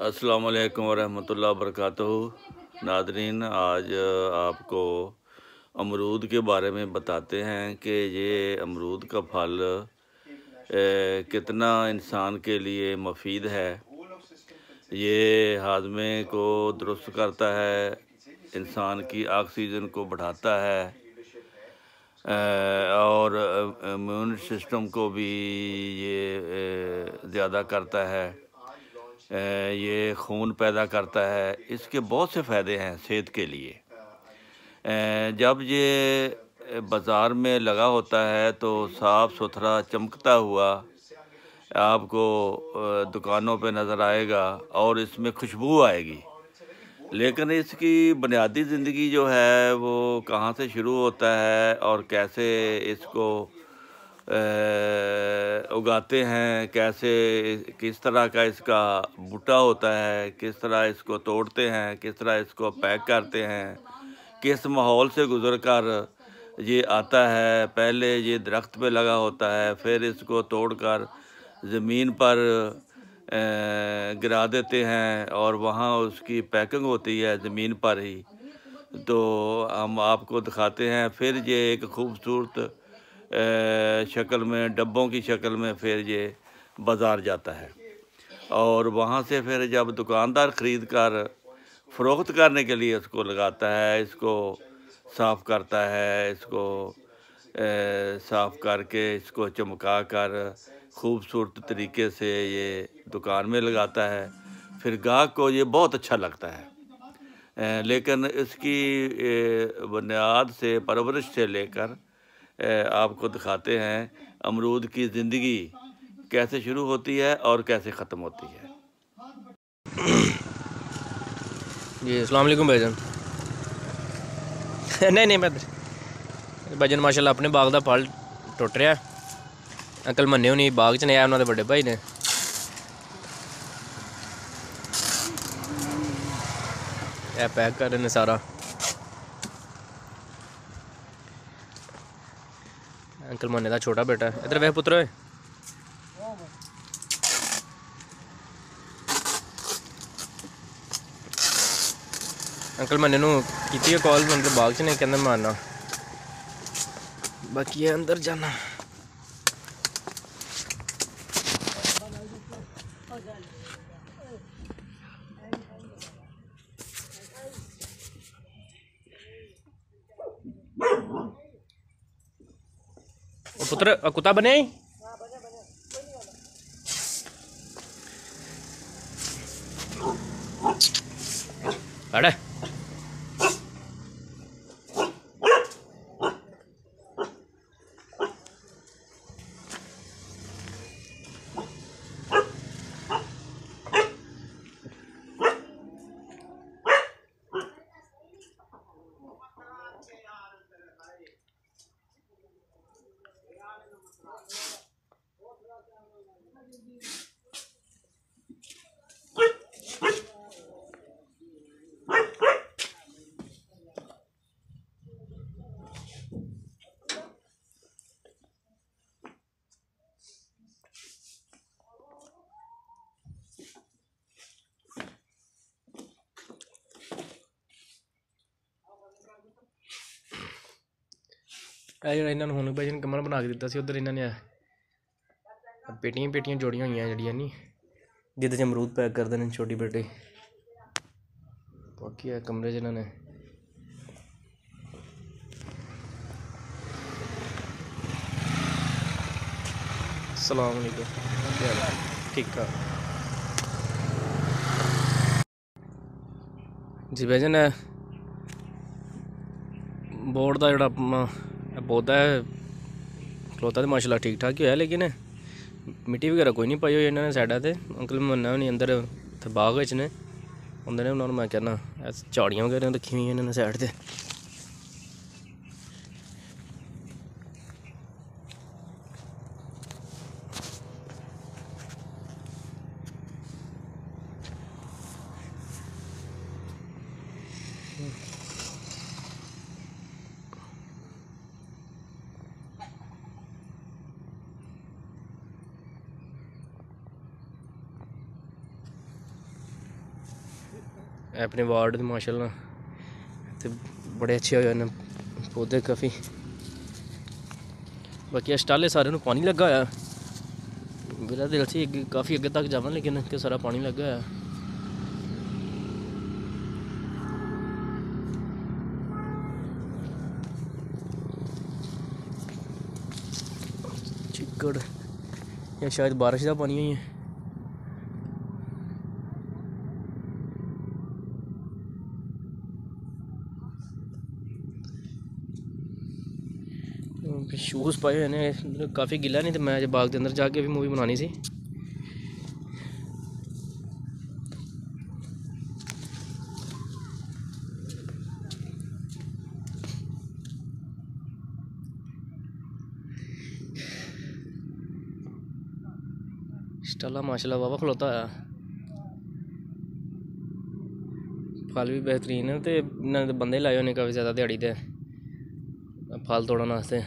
अस्सलाम वालेकुम वरहमतुल्लाहि वबरकातुहू। नादरीन, आज आपको अमरूद के बारे में बताते हैं कि ये अमरूद का फल कितना इंसान के लिए मुफीद है। ये हाजमे को दुरुस्त करता है, इंसान की ऑक्सीजन को बढ़ाता है और इम्यून सिस्टम को भी ये ज़्यादा करता है। ये खून पैदा करता है। इसके बहुत से फ़ायदे हैं सेहत के लिए। जब ये बाज़ार में लगा होता है तो साफ़ सुथरा चमकता हुआ आपको दुकानों पे नज़र आएगा और इसमें खुशबू आएगी। लेकिन इसकी बुनियादी ज़िंदगी जो है वो कहाँ से शुरू होता है और कैसे इसको उगाते हैं, कैसे किस तरह का इसका बूटा होता है, किस तरह इसको तोड़ते हैं, किस तरह इसको पैक करते हैं, किस माहौल से गुज़र कर ये आता है। पहले ये दरख्त पे लगा होता है, फिर इसको तोड़कर ज़मीन पर गिरा देते हैं और वहाँ उसकी पैकिंग होती है ज़मीन पर ही। तो हम आपको दिखाते हैं। फिर ये एक खूबसूरत शक्ल में, डब्बों की शक्ल में फिर ये बाज़ार जाता है और वहाँ से फिर जब दुकानदार ख़रीद कर फ़रोख्त करने के लिए इसको लगाता है, इसको साफ़ करता है, इसको साफ़ करके इसको चमका कर खूबसूरत तरीके से ये दुकान में लगाता है। फिर ग्राहक को ये बहुत अच्छा लगता है। लेकिन इसकी बुनियाद से, परवरिश से लेकर आपको दिखाते हैं अमरूद की ज़िंदगी कैसे शुरू होती है और कैसे ख़त्म होती है। जी अस्सलाम वालेकुम भाईजान। नहीं मैं भाईजान माशाल्लाह अपने बाग का फल टुट रहा। अंकल मन्ने होनी बाग च नया, उन्होंने बड़े भाई ने पैक कर रहे हैं सारा। अंकल मन्ने का छोटा बेटा इधर वह पुत्र अंकल मन्ने की कॉल, मतलब बाग च नहीं कहते मारना, बाकी अंदर जाना। पुत्र कुत्ता बने अड़े इन्होंने हूँ भाई कमरा बना के दिता सी। उधर इन्होंने पेटियां पेटियां जोड़ियां हुई जड़ियाँ नहीं, जिद च अमरूद पैक करते हैं छोटी बेटी। बाकी है कमरे च इन्होंने अस्सलाम वालेकुम ठीक ठाक जी भाईजान। बोर्ड का जोड़ा पौधा है खलोता तो माशाल्लाह ठीक ठाक ही होया, लेकिन मिट्टी वगैरह कोई नहीं पाई हुई इन्होंने साइडा ते। अंकल मन्ना नहीं अंदर बाग ने होंगे ने, उन्होंने मैं कहना झाड़ियाँ वगैरह रखी हुई इन्होंने साइड ते। अपने वार्ड दे माशाल्लाह ते बड़े अच्छे होए न पौधे काफ़ी। बाकी स्टाले सारे पानी लगा होया, मेरा दिल से काफ़ी अगे तक जावां लेकिन इत्थे सारा पानी लगा होया। चिक्कड़ या शायद बारिश का पानी ही है। शूज़ पाए हुए ने काफ़ी गिला नहीं तो मैं अज बाग के अंदर जाके भी मूवी बनानी सी। स्टाला माशाल्लाह वावा खलोता है, फल भी बेहतरीन है तो इन्होंने बंदे लाए होने काफ़ी ज़्यादा दिहाड़ी दे फल तोड़न वास्ते।